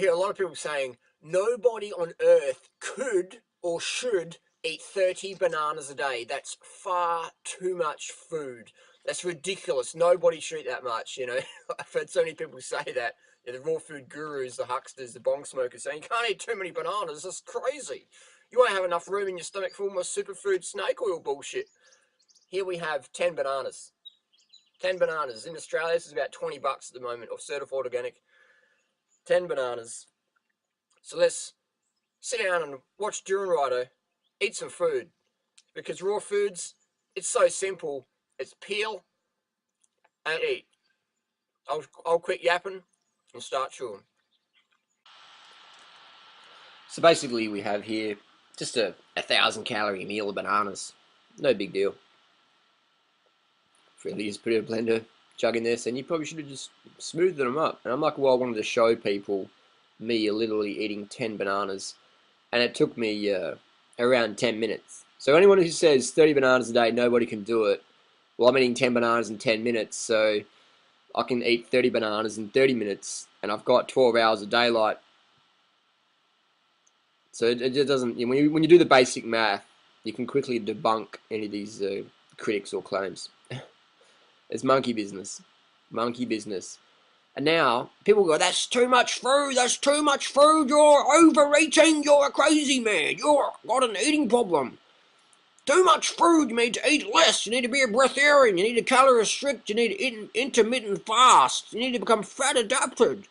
hear a lot of people saying nobody on earth could or should eat 30 bananas a day. That's far too much food. That's ridiculous. Nobody should eat that much, you know. I've heard so many people say that. You know, the raw food gurus, the hucksters, the bong smokers saying you can't eat too many bananas. That's crazy. You won't have enough room in your stomach for all my superfood snake oil bullshit. Here we have 10 bananas. 10 bananas. In Australia, this is about 20 bucks at the moment, or certified organic. 10 bananas. So let's sit down and watch Durianrider, eat some food. Because raw foods, it's so simple. It's peel and eat. I'll quit yapping and start chewing. So basically we have here just a 1,000-calorie meal of bananas. No big deal. Really just put it in a blender, chug in this, and you probably should have just smoothed them up. And I'm like, well, I wanted to show people me literally eating 10 bananas, and it took me around 10 minutes. So anyone who says 30 bananas a day, nobody can do it, well, I'm eating 10 bananas in 10 minutes, so I can eat 30 bananas in 30 minutes, and I've got 12 hours of daylight. So it just doesn't, you know, when you do the basic math, you can quickly debunk any of these critics or claims. It's monkey business. Monkey business. And now, people go, that's too much food, that's too much food, you're overeating, you're a crazy man, you've got an eating problem. Too much food, you need to eat less, you need to be a breatharian, you need to calorie restrict, you need to eat intermittent fast, you need to become fat adapted.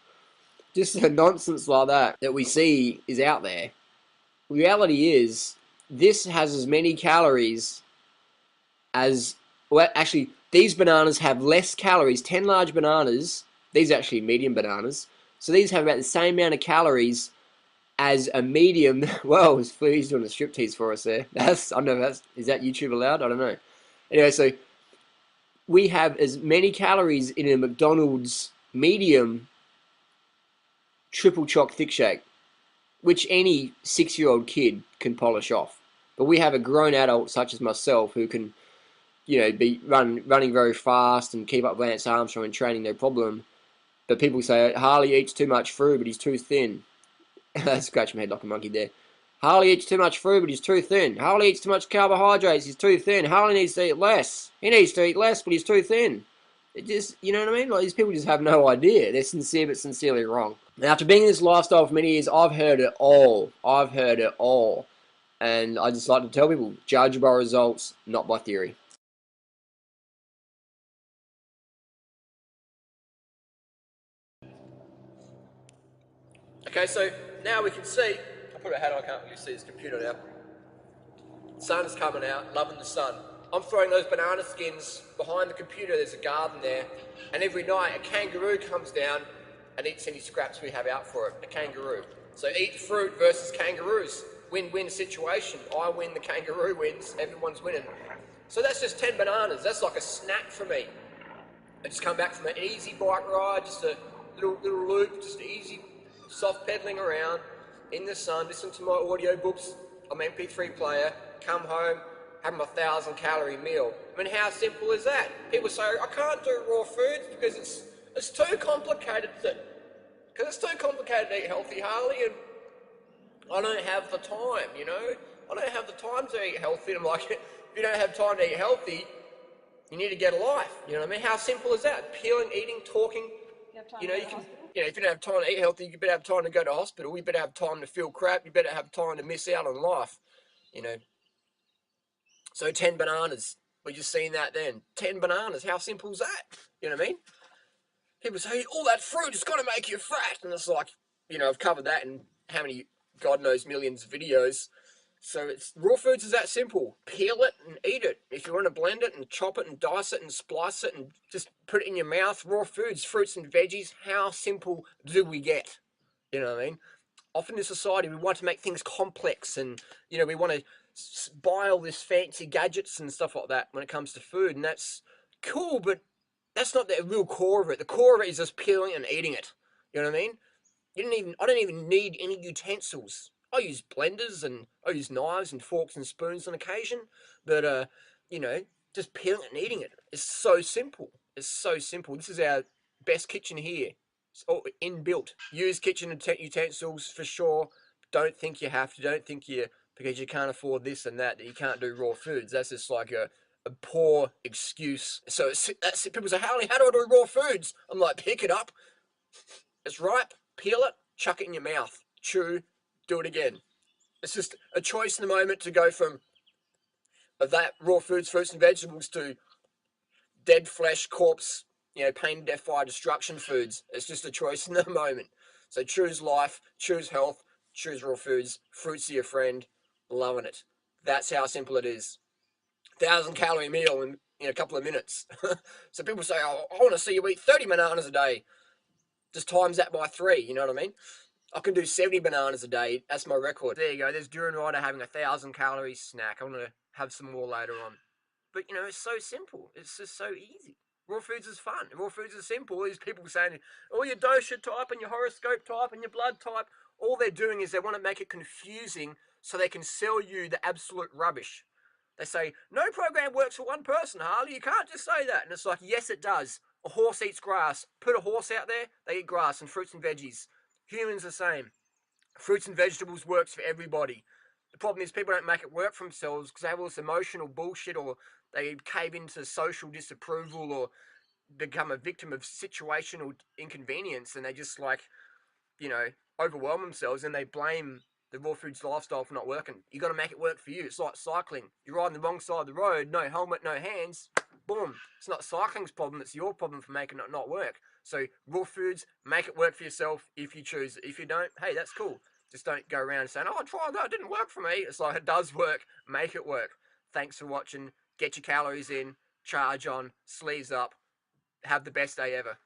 Just nonsense like that we see is out there. Reality is, this has as many calories as, well, actually, these bananas have less calories. 10 large bananas, these are actually medium bananas, so these have about the same amount of calories as a medium. Well, he's doing a striptease for us there. I don't know, is that YouTube allowed? I don't know. Anyway, so we have as many calories in a McDonald's medium triple choc thick shake, which any 6-year-old kid can polish off. But we have a grown adult such as myself who can, you know, be running very fast and keep up with Lance Armstrong and training, no problem. But people say Harley eats too much food, but he's too thin. I scratched my head like a monkey there. Harley eats too much food, but he's too thin. Harley eats too much carbohydrates, he's too thin. Harley needs to eat less. He needs to eat less, but he's too thin. It just, you know what I mean? Like, these people just have no idea. They're sincere, but sincerely wrong. Now, after being in this lifestyle for many years, I've heard it all. I've heard it all. And I just like to tell people, judge by results, not by theory. Okay, so now we can see, I put a hat on, I can't really see this computer now. Sun's coming out, loving the sun. I'm throwing those banana skins behind the computer, there's a garden there, and every night a kangaroo comes down and eats any scraps we have out for it, a kangaroo. So eat fruit versus kangaroos, win-win situation. I win, the kangaroo wins, everyone's winning. So that's just 10 bananas, that's like a snack for me. I just come back from an easy bike ride, just a little loop, just easy, soft pedaling around in the sun, listen to my audio books on my MP3 player, come home, have my 1,000-calorie meal. I mean, how simple is that? People say, I can't do raw foods because it's too complicated to eat healthy, Harley, and I don't have the time, you know? I don't have the time to eat healthy. And I'm like, if you don't have time to eat healthy, you need to get a life. You know what I mean? How simple is that? Peeling, eating, talking. You know, if you don't have time to eat healthy, you better have time to go to hospital. You better have time to feel crap. You better have time to miss out on life. You know. So 10 bananas. We just seen that then. 10 bananas. How simple is that? You know what I mean? People say, all that fruit is going to make you fat. And it's like, you know, I've covered that in how many, God knows, millions of videos. So it's raw foods is that simple. Peel it and eat it. If you want to blend it and chop it and dice it and splice it and just put it in your mouth, raw foods, fruits and veggies, how simple do we get? You know what I mean? Often in society we want to make things complex and, you know, we want to buy all this fancy gadgets and stuff like that when it comes to food, and that's cool, but that's not the real core of it. The core of it is just peeling and eating it. You know what I mean? I don't even need any utensils. I use blenders and I use knives and forks and spoons on occasion, but you know, just peeling it and eating it. It's so simple. It's so simple. This is our best kitchen here. or inbuilt. Use kitchen utensils for sure. Don't think you have to. Don't think you, because you can't afford this and that you can't do raw foods. That's just like a poor excuse. So that's it. People say, Harley, how do I do raw foods? I'm like, pick it up. It's ripe. Peel it. Chuck it in your mouth. Chew. Do it again. It's just a choice in the moment to go from that raw foods, fruits and vegetables to dead flesh, corpse, pain, death, fire, destruction foods. It's just a choice in the moment. So choose life, choose health, choose raw foods. Fruits are your friend. Loving it. That's how simple it is. 1,000 calorie meal in a couple of minutes. So people say, oh, I want to see you eat 30 bananas a day. Just times that by 3, you know what I mean? I can do 70 bananas a day. That's my record. There you go. There's Durianrider having a 1,000 calorie snack. I'm going to have some more later on. But, it's so simple. It's just so easy. Raw foods is fun. Raw foods is simple. These people saying, oh, your dosha type and your horoscope type and your blood type. All they're doing is they want to make it confusing so they can sell you the absolute rubbish. They say, no program works for one person, Harley. You can't just say that. And it's like, yes, it does. A horse eats grass. Put a horse out there, they eat grass and fruits and veggies. Humans the same. Fruits and vegetables works for everybody. The problem is people don't make it work for themselves because they have all this emotional bullshit, or they cave into social disapproval, or become a victim of situational inconvenience, and they just overwhelm themselves, and they blame the raw foods lifestyle for not working. You got to make it work for you. It's like cycling. You're riding the wrong side of the road, no helmet, no hands. Boom. It's not cycling's problem. It's your problem for making it not work. So raw foods, make it work for yourself if you choose. If you don't, hey, that's cool. Just don't go around saying, oh, I tried that. It didn't work for me. It's like, it does work. Make it work. Thanks for watching. Get your calories in. Charge on. Sleeves up. Have the best day ever.